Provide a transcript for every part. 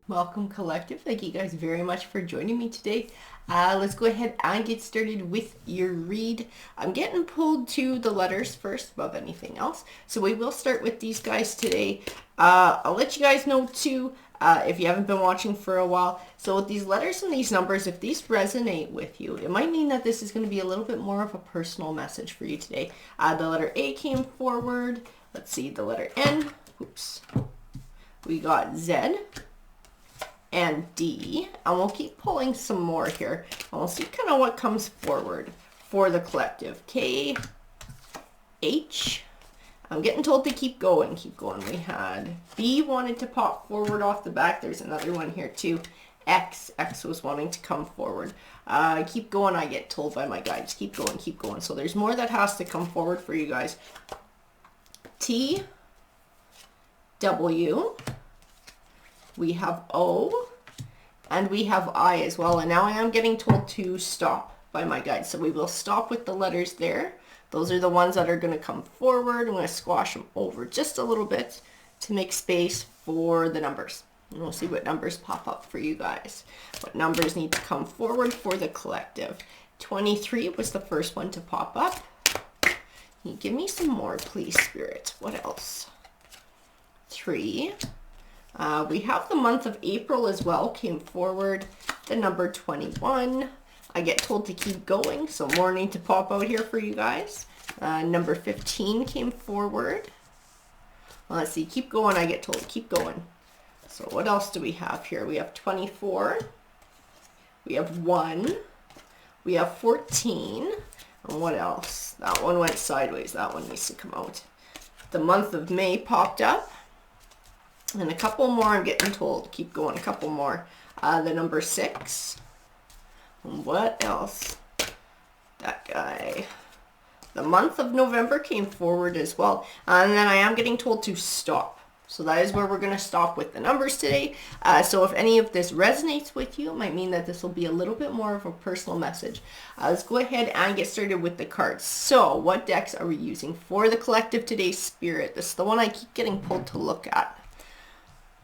Welcome, collective. Thank you guys very much for joining me today. Let's go ahead and get started with your read. I'm getting pulled to the letters first above anything else. So we will start with these guys today. I'll let you guys know too, if you haven't been watching for a while. So with these letters and these numbers, if these resonate with you, it might mean that this is going to be a little bit more of a personal message for you today. The letter A came forward. Let's see, the letter N. Oops. We got Z and D, and we'll keep pulling some more here, and we'll see kind of what comes forward for the collective. K, H, I'm getting told to keep going. We had B wanted to pop forward off the back. There's another one here too. X was wanting to come forward. Keep going, I get told by my guides. Keep going. So there's more that has to come forward for you guys. T, W, we have O, and we have I as well. And now I am getting told to stop by my guides. So we will stop with the letters there. Those are the ones that are going to come forward. I'm going to squash them over just a little bit to make space for the numbers. And we'll see what numbers pop up for you guys. What numbers need to come forward for the collective. 23 was the first one to pop up. Can you give me some more, please, Spirit? What else? 3. We have the month of April as well, came forward. The number 21. I get told to keep going, so more need to pop out here for you guys. Number 15 came forward. Well, let's see, keep going, I get told to keep going. So what else do we have here? We have 24. We have 1. We have 14. And what else? That one went sideways. That one needs to come out. The month of May popped up. And a couple more, I'm getting told. Keep going, a couple more. The number 6. And what else? That guy. The month of November came forward as well. And then I am getting told to stop. So that is where we're going to stop with the numbers today. So if any of this resonates with you, it might mean that this will be a little bit more of a personal message. Let's go ahead and get started with the cards. So what decks are we using for the collective today, Spirit? This is the one I keep getting pulled to look at.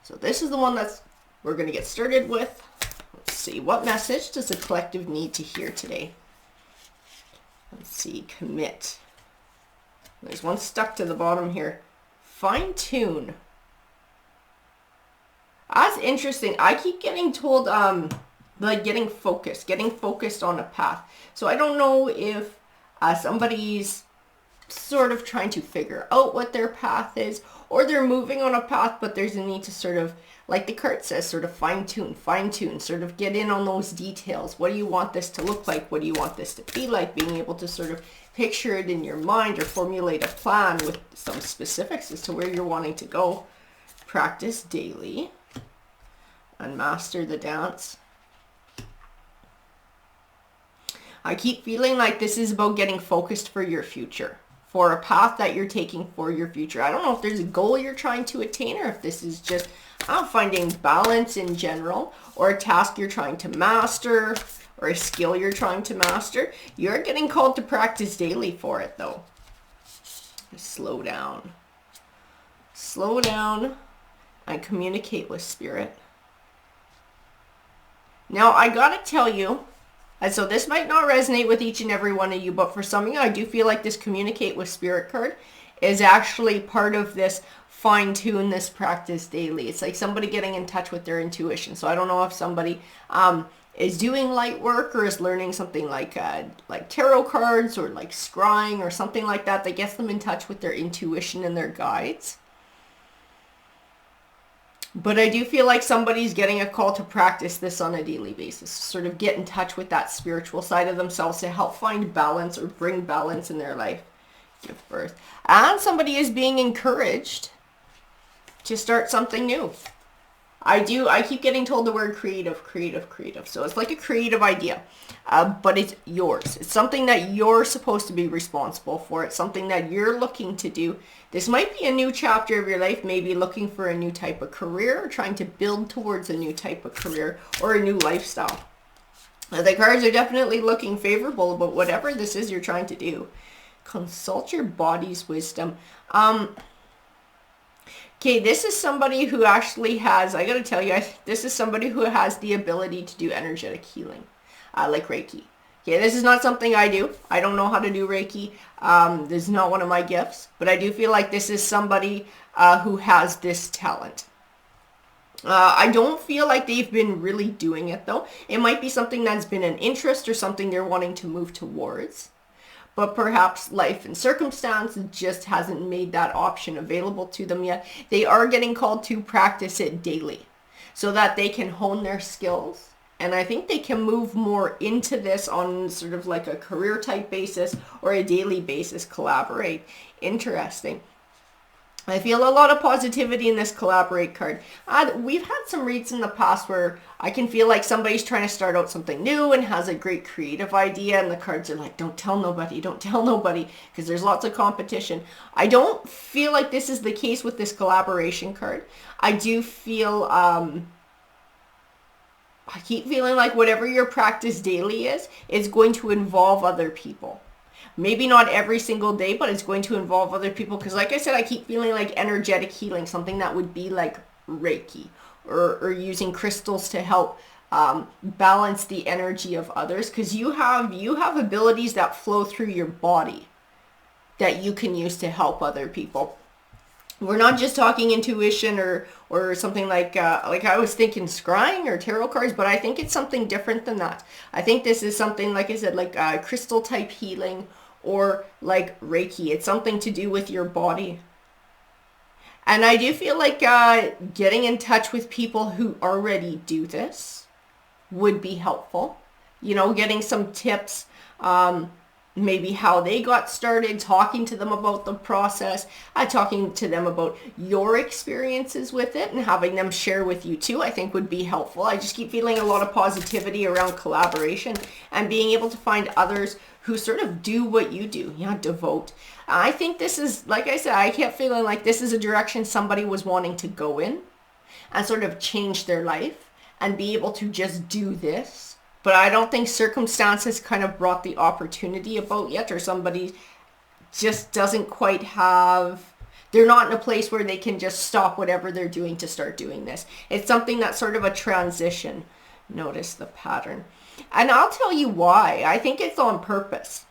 So this is the one we're going to get started with. Let's see, what message does the collective need to hear today? Let's see, commit. There's one stuck to the bottom here. Fine tune. That's interesting. I keep getting told, like getting focused on a path. So I don't know if somebody's sort of trying to figure out what their path is, or they're moving on a path, but there's a need to sort of, like the card says, sort of fine tune, sort of get in on those details. What do you want this to look like? What do you want this to be like? Being able to sort of picture it in your mind or formulate a plan with some specifics as to where you're wanting to go. Practice daily and master the dance. I keep feeling like this is about getting focused for your future, for a path that you're taking for your future. I don't know if there's a goal you're trying to attain, or if this is just finding balance in general, or a task you're trying to master, or a skill you're trying to master. You're getting called to practice daily for it, though. Slow down. Slow down and communicate with Spirit. Now, I gotta tell you, and so this might not resonate with each and every one of you, but for some of you, I do feel like this communicate with Spirit card is actually part of this fine-tune this practice daily. It's like somebody getting in touch with their intuition. So I don't know if somebody is doing light work or is learning something like tarot cards or like scrying or something like that gets them in touch with their intuition and their guides. But I do feel like somebody's getting a call to practice this on a daily basis, sort of get in touch with that spiritual side of themselves to help find balance or bring balance in their life. Give birth. And somebody is being encouraged to start something new. I keep getting told the word creative. So it's like a creative idea, but it's yours. It's something that you're supposed to be responsible for. It's something that you're looking to do. This might be a new chapter of your life, maybe looking for a new type of career, or trying to build towards a new type of career or a new lifestyle. The cards are definitely looking favorable about whatever this is you're trying to do. Consult your body's wisdom. Okay, this is somebody who actually has, I gotta tell you, this is somebody who has the ability to do energetic healing, like Reiki. Okay, this is not something I do. I don't know how to do Reiki. This is not one of my gifts, but I do feel like this is somebody who has this talent. I don't feel like they've been really doing it though. It might be something that's been an interest or something they're wanting to move towards. But perhaps life and circumstance just hasn't made that option available to them yet. They are getting called to practice it daily so that they can hone their skills. And I think they can move more into this on sort of like a career type basis or a daily basis, collaborate. Interesting. I feel a lot of positivity in this collaborate card. We've had some reads in the past where I can feel like somebody's trying to start out something new and has a great creative idea, and the cards are like, don't tell nobody, because there's lots of competition. I don't feel like this is the case with this collaboration card. I do feel, I keep feeling like whatever your practice daily is going to involve other people. Maybe not every single day, but it's going to involve other people. Because like I said, I keep feeling like energetic healing, something that would be like Reiki or using crystals to help balance the energy of others. Because you have abilities that flow through your body that you can use to help other people. We're not just talking intuition or something like I was thinking scrying or tarot cards, but I think it's something different than that. I think this is something, like I said, like crystal type healing or like Reiki. It's something to do with your body. And I do feel like getting in touch with people who already do this would be helpful. You know, getting some tips, maybe how they got started, talking to them about the process, talking to them about your experiences with it and having them share with you too, I think would be helpful. I just keep feeling a lot of positivity around collaboration and being able to find others who sort of do what you do. Yeah, devote. I think this is, like I said, I kept feeling like this is a direction somebody was wanting to go in and sort of change their life and be able to just do this. But I don't think circumstances kind of brought the opportunity about yet, or somebody just doesn't quite have, they're not in a place where they can just stop whatever they're doing to start doing this. It's something that's sort of a transition. Notice the pattern. And I'll tell you why. I think it's on purpose.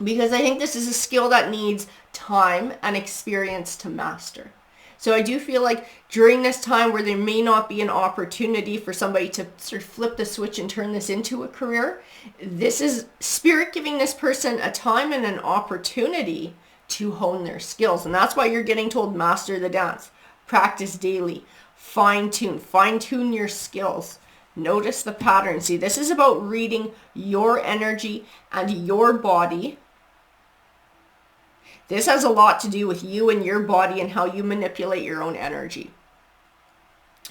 Because I think this is a skill that needs time and experience to master. So I do feel like during this time where there may not be an opportunity for somebody to sort of flip the switch and turn this into a career, this is Spirit giving this person a time and an opportunity to hone their skills. And that's why you're getting told master the dance, practice daily, fine tune your skills. Notice the pattern. See, this is about reading your energy and your body. This has a lot to do with you and your body and how you manipulate your own energy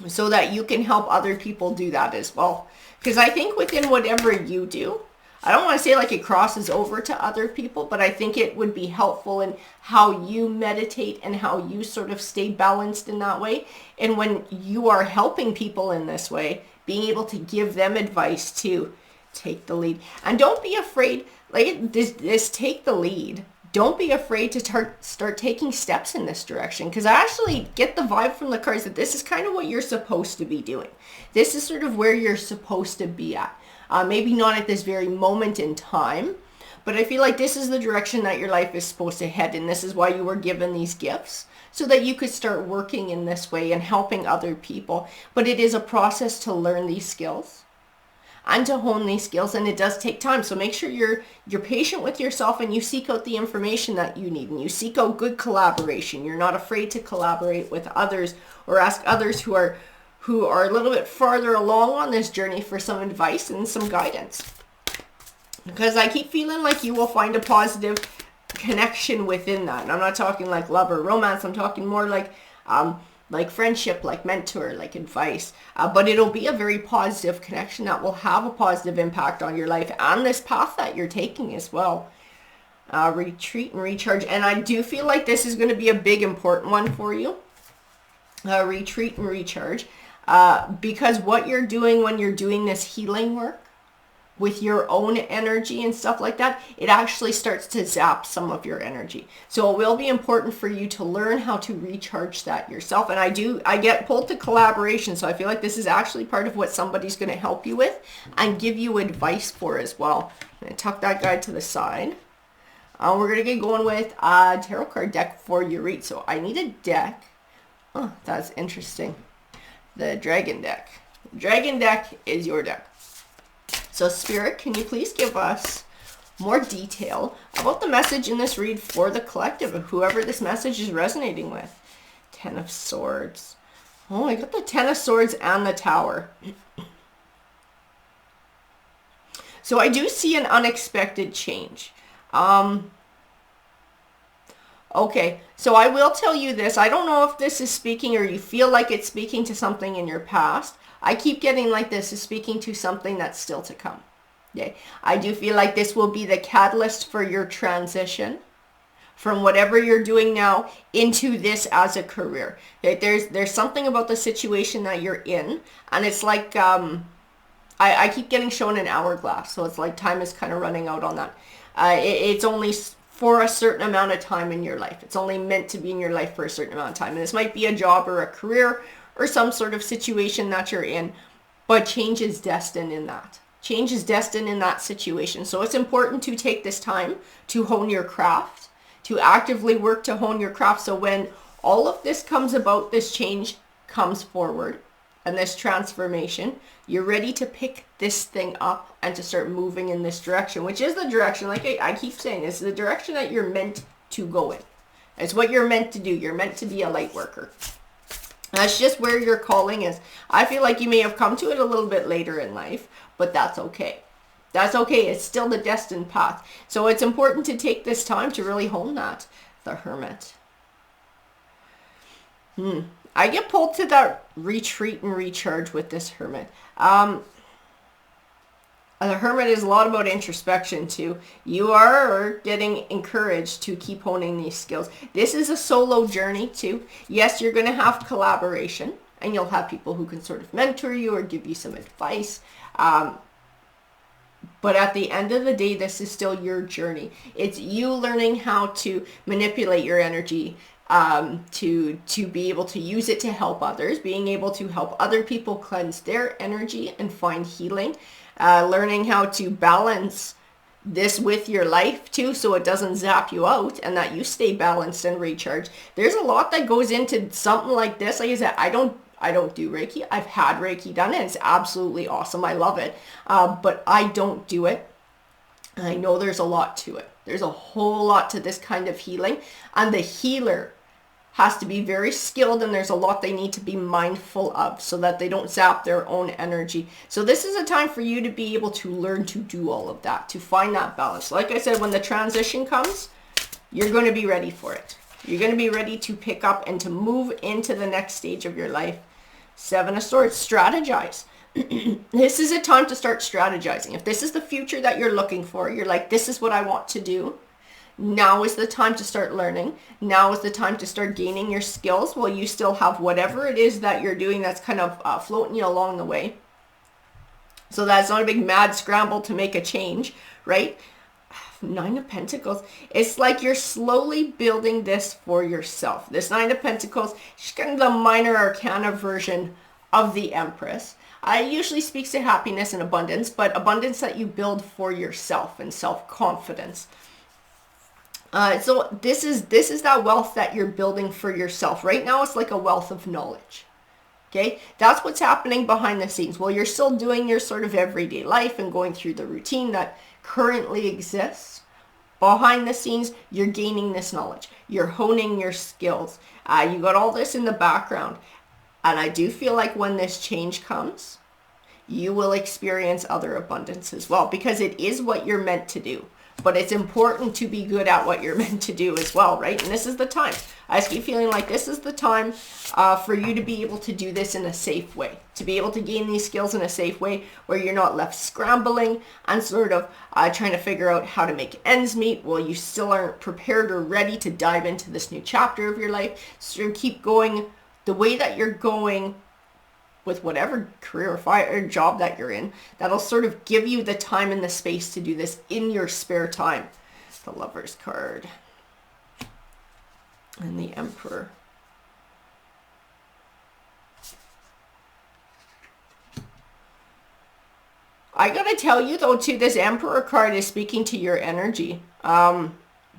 so that you can help other people do that as well. Because I think within whatever you do, I don't want to say like it crosses over to other people, but I think it would be helpful in how you meditate and how you sort of stay balanced in that way. And when you are helping people in this way, being able to give them advice to take the lead. And don't be afraid, like this take the lead. Don't be afraid to start taking steps in this direction, because I actually get the vibe from the cards that this is kind of what you're supposed to be doing. This is sort of where you're supposed to be at. Maybe not at this very moment in time, but I feel like this is the direction that your life is supposed to head in. This is why you were given these gifts, so that you could start working in this way and helping other people. But it is a process to learn these skills and to hone these skills, and it does take time. So make sure you're patient with yourself and you seek out the information that you need, and you seek out good collaboration. You're not afraid to collaborate with others or ask others who are a little bit farther along on this journey for some advice and some guidance. Because I keep feeling like you will find a positive connection within that. And I'm not talking like love or romance. I'm talking more like friendship, like mentor, like advice. But it'll be a very positive connection that will have a positive impact on your life and this path that you're taking as well. Retreat and recharge. And I do feel like this is going to be a big important one for you. Retreat and recharge. Because what you're doing when you're doing this healing work, with your own energy and stuff like that, it actually starts to zap some of your energy. So it will be important for you to learn how to recharge that yourself. And I get pulled to collaboration, so I feel like this is actually part of what somebody's going to help you with and give you advice for as well. I'm going to tuck that guide to the side. We're going to get going with a tarot card deck for your read. So I need a deck. Oh, that's interesting. The dragon deck. Dragon deck is your deck. So Spirit, can you please give us more detail about the message in this read for the collective of whoever this message is resonating with? Ten of Swords. Oh, I got the Ten of Swords and the Tower. So I do see an unexpected change. Okay, so I will tell you this. I don't know if this is speaking or you feel like it's speaking to something in your past. I keep getting like this is speaking to something that's still to come. Okay, I do feel like this will be the catalyst for your transition from whatever you're doing now into this as a career. Okay, there's something about the situation that you're in, and it's like I keep getting shown an hourglass, so it's like time is kind of running out on that. It's only for a certain amount of time in your life. It's only meant to be in your life for a certain amount of time. And this might be a job or a career or some sort of situation that you're in, but change is destined in that. Change is destined in that situation. So it's important to take this time to hone your craft, to actively work to hone your craft. So when all of this comes about, this change comes forward and this transformation, you're ready to pick this thing up and to start moving in this direction, which is the direction, like I keep saying, it's the direction that you're meant to go in. It's what you're meant to do. You're meant to be a light worker. That's just where your calling is. I feel like you may have come to it a little bit later in life, but that's okay. That's okay. It's still the destined path. So it's important to take this time to really hone that. The Hermit. I get pulled to that retreat and recharge with this Hermit. The Hermit is a lot about introspection too. You are getting encouraged to keep honing these skills. This is a solo journey too. Yes, you're going to have collaboration and you'll have people who can sort of mentor you or give you some advice. But at the end of the day, this is still your journey. It's you learning how to manipulate your energy, to be able to use it to help others, being able to help other people cleanse their energy and find healing, learning how to balance this with your life too, so it doesn't zap you out and that you stay balanced and recharged. There's a lot that goes into something like this. Like I said, I don't do Reiki. I've had Reiki done and it's absolutely awesome. I love it. But I don't do it. And I know there's a lot to it. There's a whole lot to this kind of healing, and the healer has to be very skilled, and there's a lot they need to be mindful of so that they don't zap their own energy. So this is a time for you to be able to learn to do all of that, to find that balance. Like I said, when the transition comes, you're going to be ready for it. You're going to be ready to pick up and to move into the next stage of your life. Seven of Swords, strategize. This is a time to start strategizing. If this is the future that you're looking for, you're like, this is what I want to do. Now is the time to start learning. Now is the time to start gaining your skills while you still have whatever it is that you're doing that's kind of floating you along the way. So that's not a big mad scramble to make a change, right? Nine of Pentacles. It's like you're slowly building this for yourself. This Nine of Pentacles is kind of the minor arcana version of the Empress. It usually speaks to happiness and abundance, but abundance that you build for yourself and self-confidence. So this is that wealth that you're building for yourself. Right now, it's like a wealth of knowledge. Okay, that's what's happening behind the scenes. While you're still doing your sort of everyday life and going through the routine that currently exists, behind the scenes, you're gaining this knowledge. You're honing your skills. You got all this in the background. And I do feel like when this change comes, you will experience other abundance as well, because it is what you're meant to do. But it's important to be good at what you're meant to do as well, right? And this is the time. I just keep feeling like this is the time for you to be able to do this in a safe way, to be able to gain these skills in a safe way where you're not left scrambling and sort of trying to figure out how to make ends meet while you still aren't prepared or ready to dive into this new chapter of your life. So keep going the way that you're going with whatever career or job that you're in, that'll sort of give you the time and the space to do this in your spare time. The Lover's card. And the Emperor. I gotta tell you though too, this Emperor card is speaking to your energy.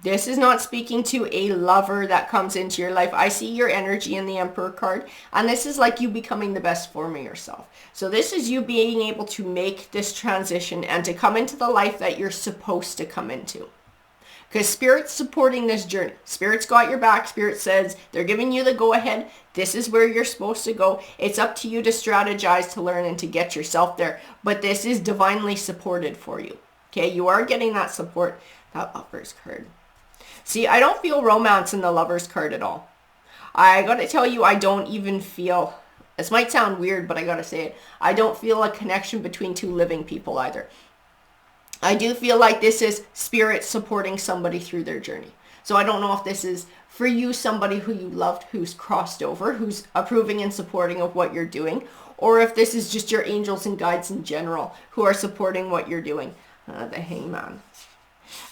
This is not speaking to a lover that comes into your life. I see your energy in the Emperor card, and this is like you becoming the best form of yourself. So this is you being able to make this transition and to come into the life that you're supposed to come into. Because Spirit's supporting this journey. Spirit's got your back. Spirit says they're giving you the go-ahead. This is where you're supposed to go. It's up to you to strategize, to learn, and to get yourself there. But this is divinely supported for you. Okay, you are getting that support. That Lover's card. See, I don't feel romance in the Lover's card at all. I gotta tell you, I don't even feel, this might sound weird, but I gotta say it, I don't feel a connection between two living people either. I do feel like this is Spirit supporting somebody through their journey. So I don't know if this is for you, somebody who you loved, who's crossed over, who's approving and supporting of what you're doing, or if this is just your angels and guides in general who are supporting what you're doing. The Hangman.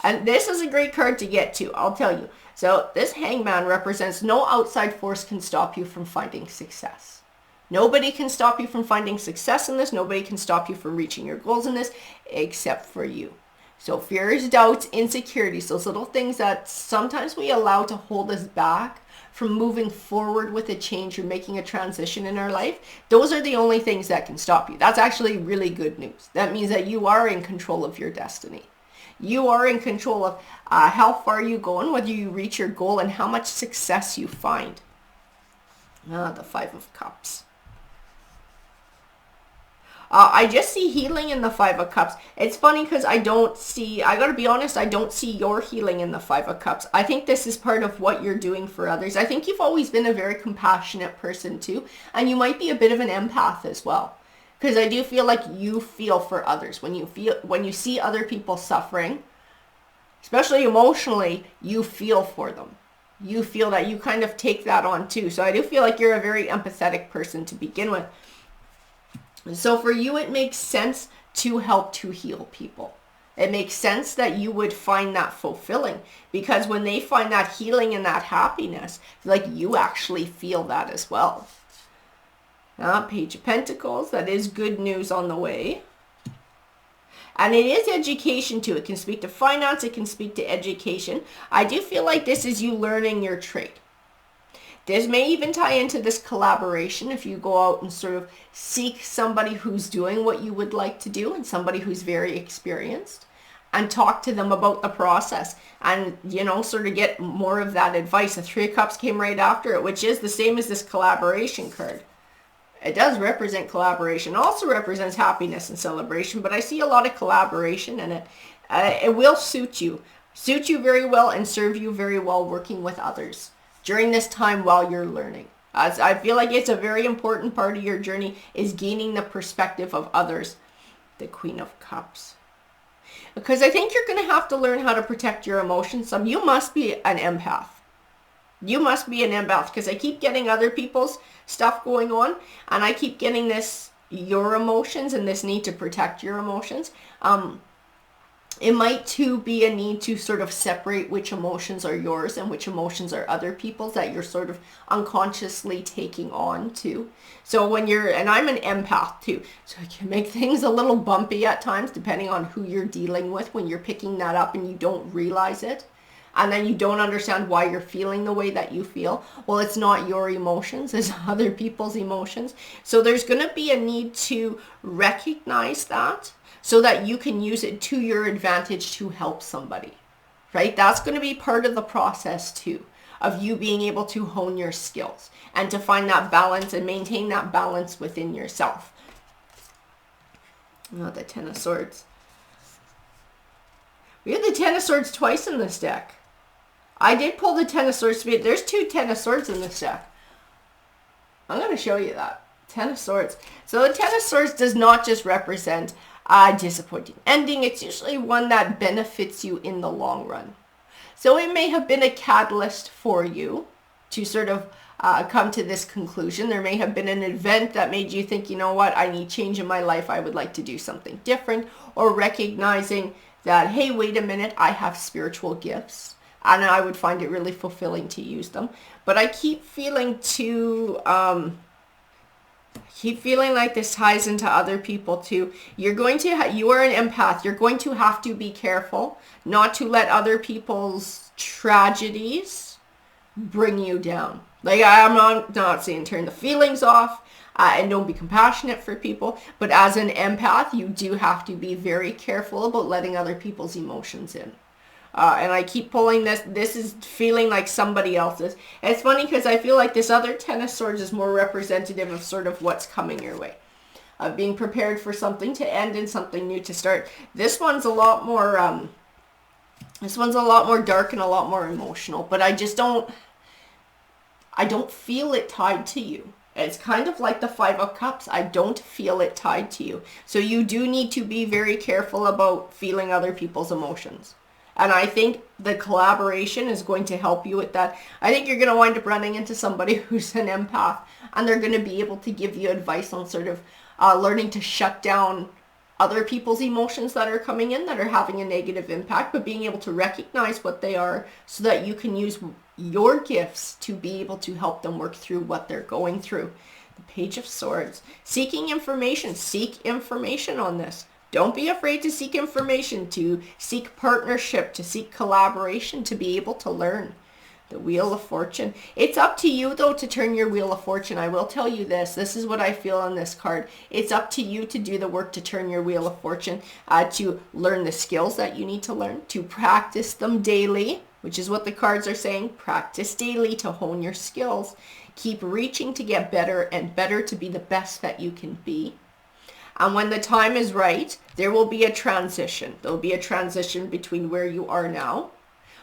And this is a great card to get to, I'll tell you. So this Hangman represents no outside force can stop you from finding success. Nobody can stop you from finding success in this. Nobody can stop you from reaching your goals in this except for you. So fears, doubts, insecurities, those little things that sometimes we allow to hold us back from moving forward with a change or making a transition in our life, those are the only things that can stop you. That's actually really good news. That means that you are in control of your destiny. You are in control of how far you go and whether you reach your goal and how much success you find. The Five of Cups. I just see healing in the Five of Cups. It's funny because I gotta be honest, I don't see your healing in the Five of Cups. I think this is part of what you're doing for others. I think you've always been a very compassionate person too, and you might be a bit of an empath as well. Because I do feel like you feel for others. When you see other people suffering, especially emotionally, you feel for them. You feel that you kind of take that on too. So I do feel like you're a very empathetic person to begin with. So for you, it makes sense to help to heal people. It makes sense that you would find that fulfilling. Because when they find that healing and that happiness, like you actually feel that as well. Page of Pentacles, that is good news on the way. And it is education too. It can speak to finance, it can speak to education. I do feel like this is you learning your trade. This may even tie into this collaboration if you go out and sort of seek somebody who's doing what you would like to do and somebody who's very experienced and talk to them about the process and, sort of get more of that advice. The Three of Cups came right after it, which is the same as this collaboration card. It does represent collaboration. It also represents happiness and celebration, but I see a lot of collaboration in it. It will suit you very well and serve you very well working with others during this time while you're learning. As I feel like it's a very important part of your journey is gaining the perspective of others. The Queen of Cups. Because I think you're going to have to learn how to protect your emotions. You must be an empath. You must be an empath because I keep getting other people's stuff going on and I keep getting your emotions and this need to protect your emotions. It might too be a need to sort of separate which emotions are yours and which emotions are other people's that you're sort of unconsciously taking on too. So and I'm an empath too, so it can make things a little bumpy at times depending on who you're dealing with when you're picking that up and you don't realize it. And then you don't understand why you're feeling the way that you feel. Well, it's not your emotions, it's other people's emotions. So there's going to be a need to recognize that so that you can use it to your advantage to help somebody, right? That's going to be part of the process too, of you being able to hone your skills and to find that balance and maintain that balance within yourself. The Ten of Swords. We have the Ten of Swords twice in this deck. I did pull the Ten of Swords. There's two Ten of Swords in this deck. I'm going to show you that. Ten of Swords. So the Ten of Swords does not just represent a disappointing ending. It's usually one that benefits you in the long run. So it may have been a catalyst for you to sort of come to this conclusion. There may have been an event that made you think, you know what, I need change in my life. I would like to do something different, or recognizing that, hey, wait a minute, I have spiritual gifts and I would find it really fulfilling to use them. But I keep feeling like this ties into other people too. You are an empath. You're going to have to be careful not to let other people's tragedies bring you down. Like, I'm not saying turn the feelings off and don't be compassionate for people, but as an empath, you do have to be very careful about letting other people's emotions in. And I keep pulling this. This is feeling like somebody else's. And it's funny because I feel like this other Ten of Swords is more representative of sort of what's coming your way. Being prepared for something to end and something new to start. This one's a lot more dark and a lot more emotional, but I don't feel it tied to you. It's kind of like the Five of Cups. I don't feel it tied to you. So you do need to be very careful about feeling other people's emotions. And I think the collaboration is going to help you with that. I think you're going to wind up running into somebody who's an empath, and they're going to be able to give you advice on sort of learning to shut down other people's emotions that are coming in that are having a negative impact, but being able to recognize what they are so that you can use your gifts to be able to help them work through what they're going through. The Page of Swords. Seeking information. Seek information on this. Don't be afraid to seek information, to seek partnership, to seek collaboration, to be able to learn. The Wheel of Fortune. It's up to you, though, to turn your Wheel of Fortune. I will tell you this. This is what I feel on this card. It's up to you to do the work to turn your Wheel of Fortune, to learn the skills that you need to learn, to practice them daily, which is what the cards are saying. Practice daily to hone your skills. Keep reaching to get better and better to be the best that you can be. And when the time is right, there will be a transition. There will be a transition between where you are now,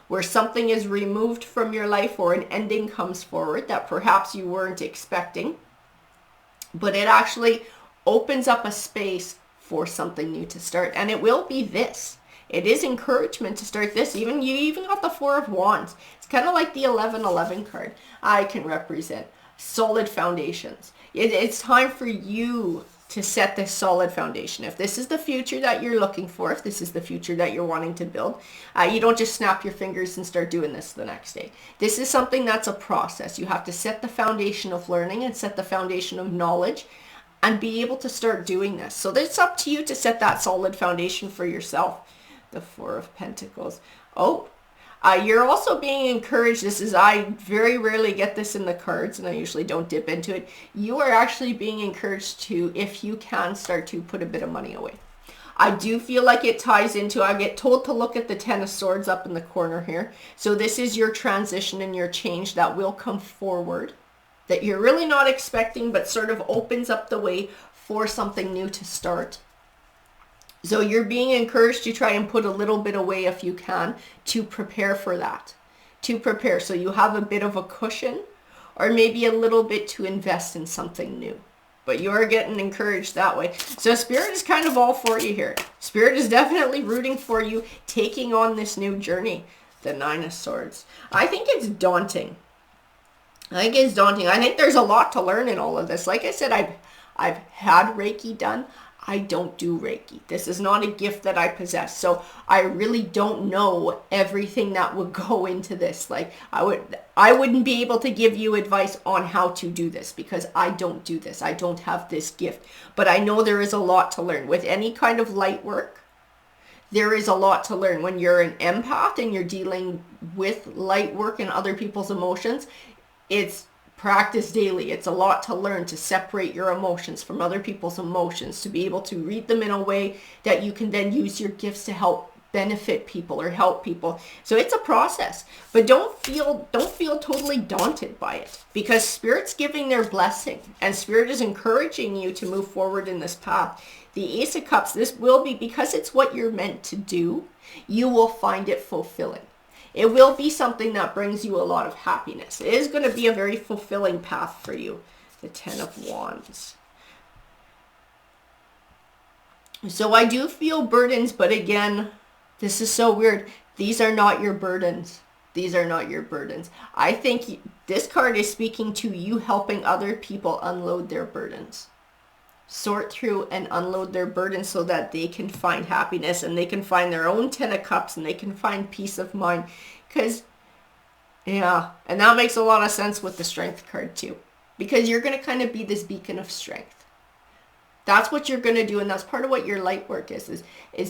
where something is removed from your life or an ending comes forward that perhaps you weren't expecting, but it actually opens up a space for something new to start. And it will be this. It is encouragement to start this. You even got the Four of Wands. It's kind of like the 1111 card I can represent. Solid foundations. It's time for you to set this solid foundation. If this is the future that you're looking for, if this is the future that you're wanting to build, you don't just snap your fingers and start doing this the next day. This is something that's a process. You have to set the foundation of learning and set the foundation of knowledge and be able to start doing this. So it's up to you to set that solid foundation for yourself. The Four of Pentacles. You're also being encouraged. I very rarely get this in the cards, and I usually don't dip into it. You are actually being encouraged to, if you can, start to put a bit of money away. I do feel like it ties into, I get told to look at the Ten of Swords up in the corner here. So this is your transition and your change that will come forward, that you're really not expecting, but sort of opens up the way for something new to start. So you're being encouraged to try and put a little bit away if you can to prepare for that. To prepare so you have a bit of a cushion, or maybe a little bit to invest in something new. But you're getting encouraged that way. So Spirit is kind of all for you here. Spirit is definitely rooting for you taking on this new journey. The Nine of Swords. I think it's daunting. I think there's a lot to learn in all of this. Like I said, I've had Reiki done. I don't do Reiki. This is not a gift that I possess. So I really don't know everything that would go into this. Like I wouldn't be able to give you advice on how to do this because I don't do this. I don't have this gift. But I know there is a lot to learn. With any kind of light work, there is a lot to learn. When you're an empath and you're dealing with light work and other people's emotions, it's practice daily. It's a lot to learn to separate your emotions from other people's emotions, to be able to read them in a way that you can then use your gifts to help benefit people or help people. So it's a process, but don't feel totally daunted by it, because Spirit's giving their blessing and Spirit is encouraging you to move forward in this path. The Ace of Cups, this will be, because it's what you're meant to do, you will find it fulfilling. It will be something that brings you a lot of happiness. It is going to be a very fulfilling path for you. The Ten of Wands. So I do feel burdens, but again, this is so weird. These are not your burdens. These are not your burdens. I think this card is speaking to you helping other people unload their burdens. Sort through and unload their burdens so that they can find happiness and they can find their own 10 of cups and they can find peace of mind. Because, yeah, and that makes a lot of sense with the strength card too. Because you're going to kind of be this beacon of strength. That's what you're going to do, and that's part of what your light work is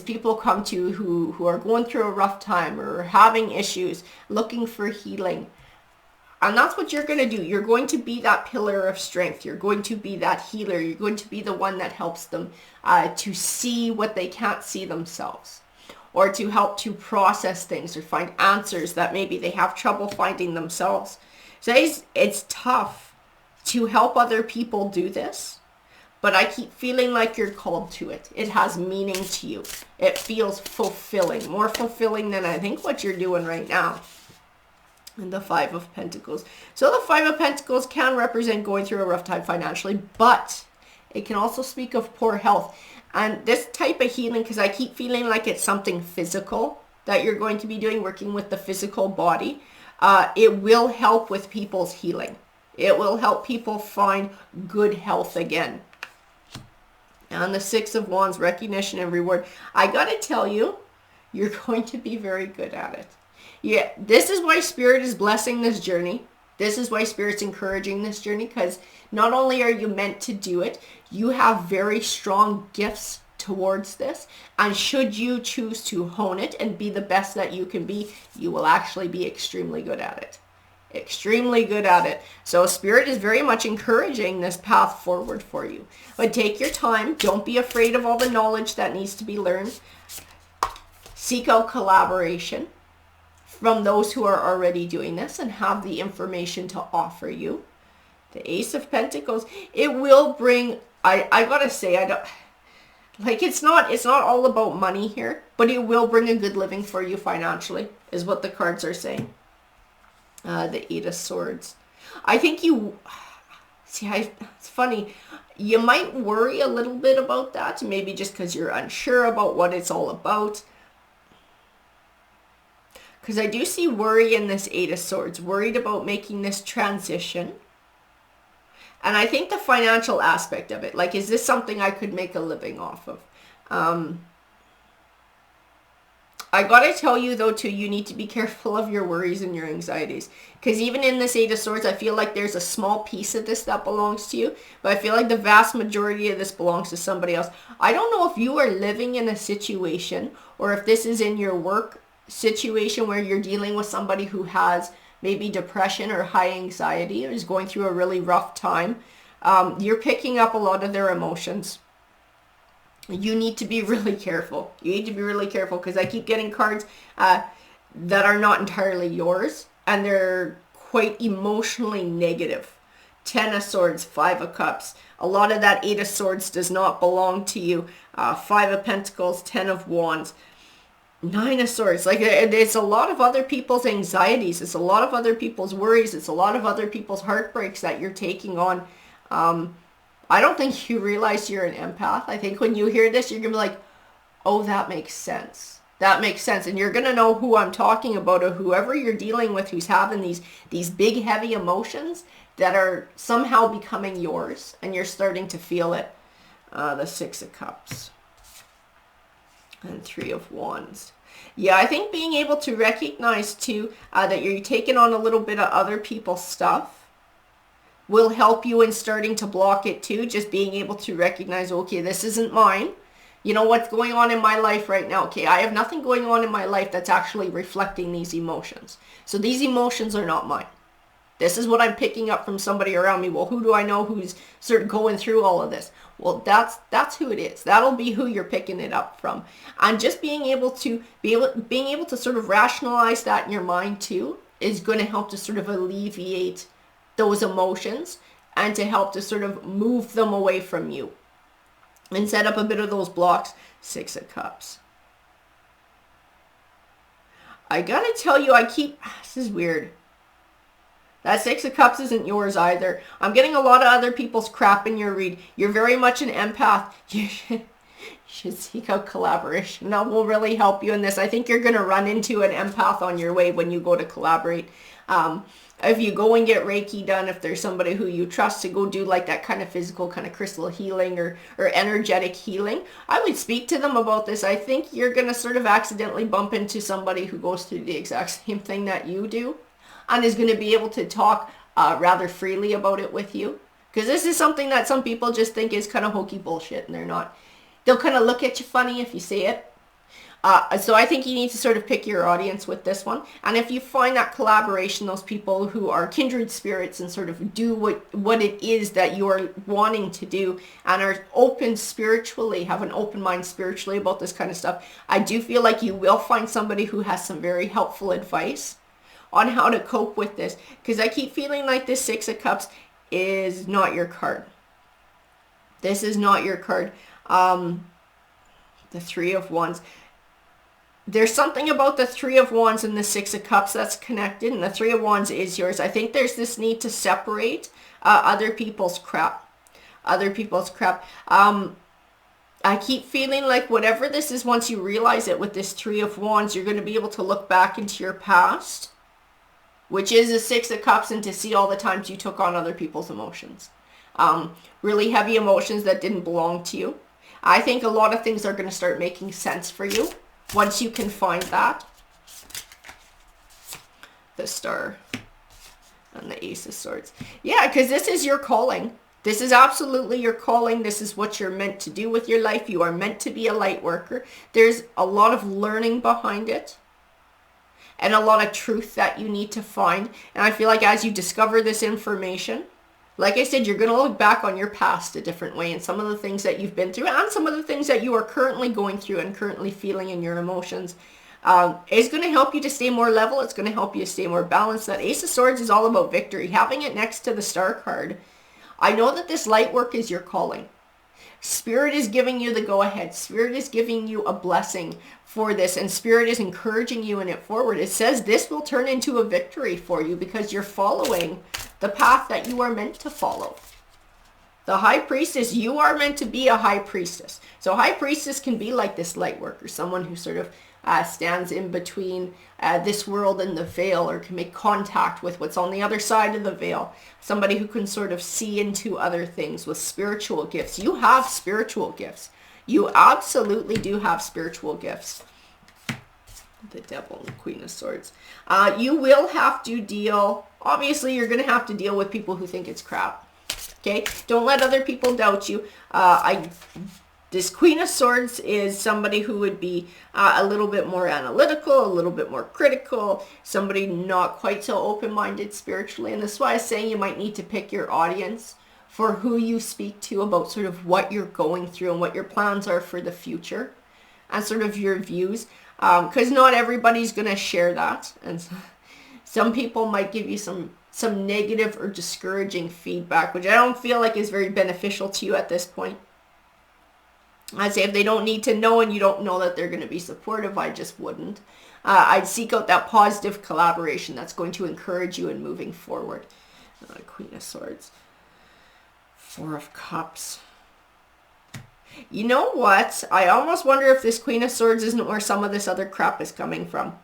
people come to you who are going through a rough time or having issues, looking for healing. And that's what you're going to do. You're going to be that pillar of strength. You're going to be that healer. You're going to be the one that helps them to see what they can't see themselves, or to help to process things or find answers that maybe they have trouble finding themselves. So it's tough to help other people do this. But I keep feeling like you're called to it. It has meaning to you. It feels fulfilling. More fulfilling than I think what you're doing right now. And the Five of Pentacles. So the Five of Pentacles can represent going through a rough time financially. But it can also speak of poor health. And this type of healing, because I keep feeling like it's something physical that you're going to be doing, working with the physical body. It will help with people's healing. It will help people find good health again. And the Six of Wands, recognition and reward. I got to tell you, you're going to be very good at it. Yeah, this is why Spirit is blessing this journey. This is why Spirit's encouraging this journey, because not only are you meant to do it, you have very strong gifts towards this. And should you choose to hone it and be the best that you can be, you will actually be extremely good at it. Extremely good at it. So Spirit is very much encouraging this path forward for you. But take your time. Don't be afraid of all the knowledge that needs to be learned. Seek out collaboration from those who are already doing this and have the information to offer you. The Ace of Pentacles, it will bring, I gotta say, I don't, like, it's not all about money here, but it will bring a good living for you financially, is what the cards are saying. The Eight of Swords. I think you, it's funny, you might worry a little bit about that, maybe just because you're unsure about what it's all about. Because I do see worry in this Eight of Swords, worried about making this transition. And I think the financial aspect of it, like, is this something I could make a living off of? I gotta tell you though too, you need to be careful of your worries and your anxieties. Because even in this Eight of Swords, I feel like there's a small piece of this that belongs to you. But I feel like the vast majority of this belongs to somebody else. I don't know if you are living in a situation, or if this is in your work situation where you're dealing with somebody who has maybe depression or high anxiety, or is going through a really rough time. You're picking up a lot of their emotions. You need to be really careful. You need to be really careful, because I keep getting cards that are not entirely yours, and they're quite emotionally negative. 10 of Swords, 5 of Cups. A lot of that 8 of Swords does not belong to you. 5 of Pentacles, 10 of Wands. 9 of Swords. Like, it's a lot of other people's anxieties. It's a lot of other people's worries. It's a lot of other people's heartbreaks that you're taking on. I don't think you realize you're an empath. I think when you hear this, you're going to be like, oh, that makes sense. That makes sense. And you're going to know who I'm talking about, or whoever you're dealing with who's having these big, heavy emotions that are somehow becoming yours, and you're starting to feel it. The 6 of Cups. And 3 of Wands. Yeah, I think being able to recognize too that you're taking on a little bit of other people's stuff will help you in starting to block it too. Just being able to recognize, okay, this isn't mine. You know what's going on in my life right now? Okay, I have nothing going on in my life that's actually reflecting these emotions. So these emotions are not mine. This is what I'm picking up from somebody around me. Well, who do I know who's sort of going through all of this? Well, that's who it is. That'll be who you're picking it up from. And just being able to sort of rationalize that in your mind too is going to help to sort of alleviate those emotions, and to help to sort of move them away from you and set up a bit of those blocks. 6 of Cups. I gotta tell you, this is weird. That 6 of Cups isn't yours either. I'm getting a lot of other people's crap in your read. You're very much an empath. should seek out collaboration. That will really help you in this. I think you're going to run into an empath on your way when you go to collaborate. If you go and get Reiki done, if there's somebody who you trust to go do like that kind of physical kind of crystal healing or energetic healing, I would speak to them about this. I think you're going to sort of accidentally bump into somebody who goes through the exact same thing that you do and is going to be able to talk rather freely about it with you. Because this is something that some people just think is kind of hokey bullshit, and they're not. They'll kind of look at you funny if you say it. So I think you need to sort of pick your audience with this one. And if you find that collaboration, those people who are kindred spirits and sort of do what it is that you're wanting to do and are open spiritually, have an open mind spiritually about this kind of stuff, I do feel like you will find somebody who has some very helpful advice on how to cope with this. Because I keep feeling like this Six of Cups is not your card. This is not your card. The Three of Wands. There's something about the Three of Wands and the Six of Cups that's connected, and the Three of Wands is yours. I think there's this need to separate other people's crap. Other people's crap. I keep feeling like whatever this is, once you realize it with this Three of Wands, you're going to be able to look back into your past, which is the Six of Cups, and to see all the times you took on other people's emotions. Really heavy emotions that didn't belong to you. I think a lot of things are going to start making sense for you once you can find that. The Star and the Ace of Swords. Yeah, because this is your calling. This is absolutely your calling. This is what you're meant to do with your life. You are meant to be a light worker. There's a lot of learning behind it and a lot of truth that you need to find. And I feel like as you discover this information, like I said, you're going to look back on your past a different way, and some of the things that you've been through and some of the things that you are currently going through and currently feeling in your emotions is going to help you to stay more level. It's going to help you to stay more balanced. That Ace of Swords is all about victory. Having it next to the Star card, I know that this light work is your calling. Spirit is giving you the go-ahead. Spirit is giving you a blessing for this, and Spirit is encouraging you in it forward. It says this will turn into a victory for you because you're following the path that you are meant to follow. The High Priestess, you are meant to be a High Priestess. So High Priestess can be like this light worker, someone who sort of stands in between this world and the veil, or can make contact with what's on the other side of the veil. Somebody who can sort of see into other things with spiritual gifts. You have spiritual gifts. You absolutely do have spiritual gifts. The Devil and the Queen of Swords. You will have to deal, obviously you're going to have to deal with people who think it's crap. Okay? Don't let other people doubt you. This Queen of Swords is somebody who would be a little bit more analytical, a little bit more critical, somebody not quite so open-minded spiritually. And that's why I'm saying you might need to pick your audience for who you speak to about sort of what you're going through and what your plans are for the future and sort of your views. Because not everybody's going to share that. And some people might give you some negative or discouraging feedback, which I don't feel like is very beneficial to you at this point. I'd say if they don't need to know and you don't know that they're going to be supportive, I just wouldn't. I'd seek out that positive collaboration that's going to encourage you in moving forward. Queen of Swords. Four of Cups. You know what? I almost wonder if this Queen of Swords isn't where some of this other crap is coming from.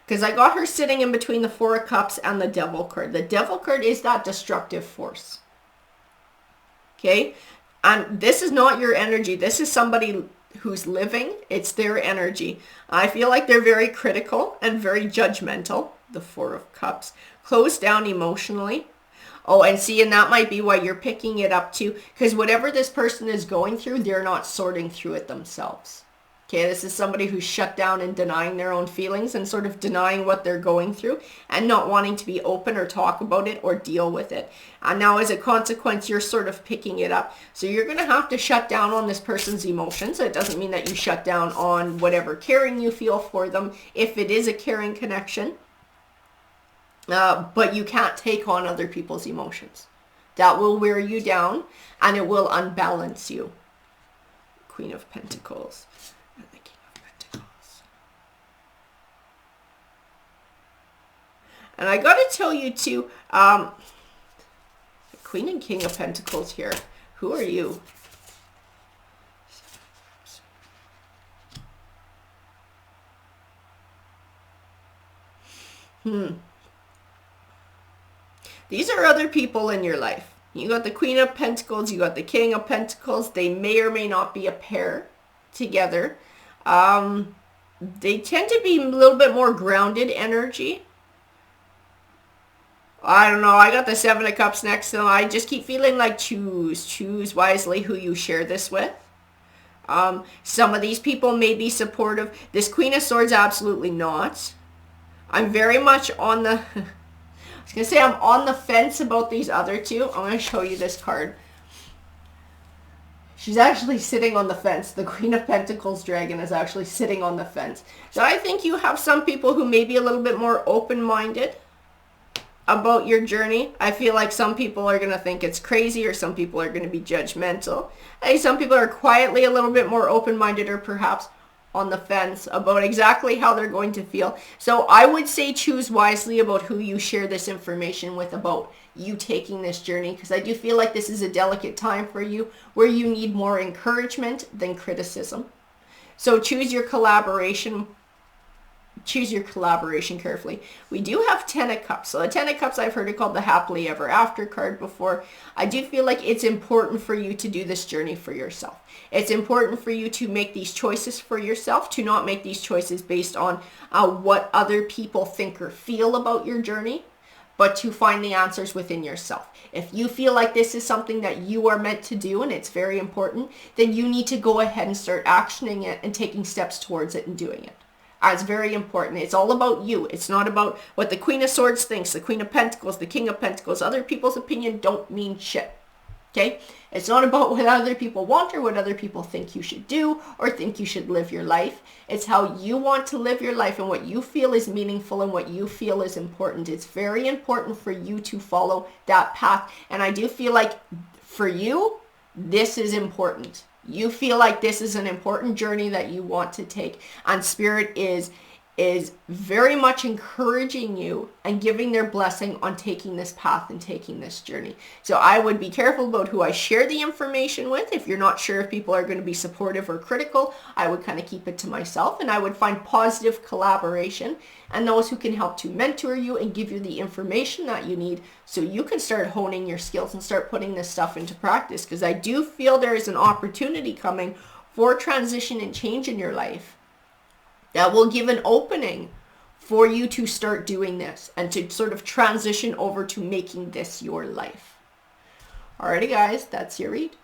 Because I got her sitting in between the Four of Cups and the Devil card. The Devil card is that destructive force. Okay? And this is not your energy. This is somebody who's living. It's their energy. I feel like they're very critical and very judgmental. The Four of Cups. Closed down emotionally. Oh, and see, and that might be why you're picking it up too. Because whatever this person is going through, they're not sorting through it themselves. Okay, this is somebody who's shut down and denying their own feelings and sort of denying what they're going through and not wanting to be open or talk about it or deal with it. And now as a consequence, you're sort of picking it up. So you're going to have to shut down on this person's emotions. It doesn't mean that you shut down on whatever caring you feel for them, if it is a caring connection. But you can't take on other people's emotions. That will wear you down and it will unbalance you. Queen of Pentacles. And the King of Pentacles. And I got to tell you too, the Queen and King of Pentacles here. Who are you? These are other people in your life. You got the Queen of Pentacles, you got the King of Pentacles. They may or may not be a pair together. They tend to be a little bit more grounded energy. I don't know. I got the Seven of Cups next to them. I just keep feeling like choose wisely who you share this with. Some of these people may be supportive. This Queen of Swords, absolutely not. I'm very much on the... I was going to say I'm on the fence about these other two. I'm going to show you this card. She's actually sitting on the fence. The Queen of Pentacles dragon is actually sitting on the fence. So I think you have some people who may be a little bit more open-minded about your journey. I feel like some people are going to think it's crazy, or some people are going to be judgmental. I think some people are quietly a little bit more open-minded, or perhaps on the fence about exactly how they're going to feel. So I would say choose wisely about who you share this information with about you taking this journey, because I do feel like this is a delicate time for you where you need more encouragement than criticism. So choose your collaboration. Choose your collaboration carefully. We do have Ten of Cups. So the Ten of Cups, I've heard it called the Happily Ever After card before. I do feel like it's important for you to do this journey for yourself. It's important for you to make these choices for yourself, to not make these choices based on what other people think or feel about your journey, but to find the answers within yourself. If you feel like this is something that you are meant to do and it's very important, then you need to go ahead and start actioning it and taking steps towards it and doing it. It's very important. It's all about you. It's not about what the Queen of Swords thinks, the Queen of Pentacles, the King of Pentacles. Other people's opinion don't mean shit. Okay? It's not about what other people want or what other people think you should do or think you should live your life. It's how you want to live your life and what you feel is meaningful and what you feel is important. It's very important for you to follow that path. And I do feel like for you, this is important. You feel like this is an important journey that you want to take, and Spirit is very much encouraging you and giving their blessing on taking this path and taking this journey. So I would be careful about who I share the information with. If you're not sure if people are going to be supportive or critical, I would kind of keep it to myself, and I would find positive collaboration and those who can help to mentor you and give you the information that you need so you can start honing your skills and start putting this stuff into practice, because I do feel there is an opportunity coming for transition and change in your life that will give an opening for you to start doing this and to sort of transition over to making this your life. Alrighty guys, that's your read.